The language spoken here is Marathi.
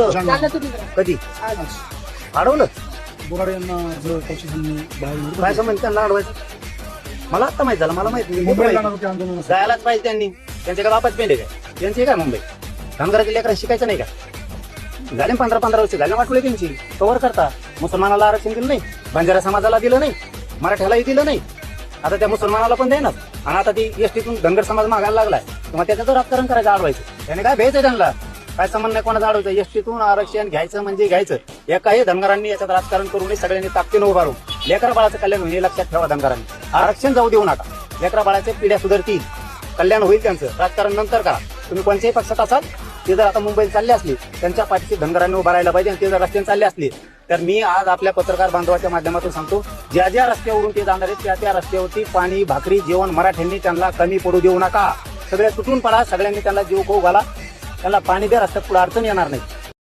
कुठं कधी अडवलं बोराड यांना जर पक्षांनी बाहेर काय समज त्यांना अडवायचं मला आता माहित झालं मला माहिती मुंबईला जाणार होते आंदोलन जायलाच पाहिजे त्यांनी त्यांच्या काय बापाच पेंडे काय त्यांची काय मुंबई धनगराच्या लेकरांना शिकायचं नाही का झाले 15-15 वर्ष झाले वाटवले त्यांची कव्हर करता मुसलमानाला आरक्षण दिलं नाही बंजारा समाजाला दिलं नाही मराठ्यालाही दिलं नाही आता त्या मुसलमानाला पण देणार आणि आता ती एसटीतून धनगर समाज मागायला लागलाय मग त्याचं राजकारण करायचं अडवायचं त्याने काय भ्यायचं त्यांना काय संबंध नाही कोणाचं अडवायचं एसटीतून आरक्षण घ्यायचं म्हणजे घ्यायचं एकाही धनगरांनी याच्यात राजकारण करू नये सगळ्यांनी ताकदीनं उभारून लेकरा बाळाचं कल्याण होईल हे लक्षात ठेवा धनगरांनी आरक्षण जाऊ देऊ नका लेकरा बाळाच्या पिढ्या सुधारतील कल्याण होईल त्यांचं राजकारण नंतर करा तुम्ही कोणत्याही पक्षात असाल ते जर आता मुंबईत चालले असले त्यांच्या पाठीशी धनगरांनी उभा राहायला पाहिजे आणि ते जर रस्त्याने चालले असले तर मी आज आपल्या पत्रकार बांधवाच्या माध्यमातून सांगतो ज्या ज्या रस्त्यावरून ते जाणार आहेत त्या रस्त्यावरती पाणी भाकरी जेवण मराठ्यांनी त्यांना कमी पडू देऊ नका सगळे तुटून पडा सगळ्यांनी त्यांना जीव खाऊ घाला त्यांना पाणी द्या रस्त्यात पुढे अडचण येणार नाही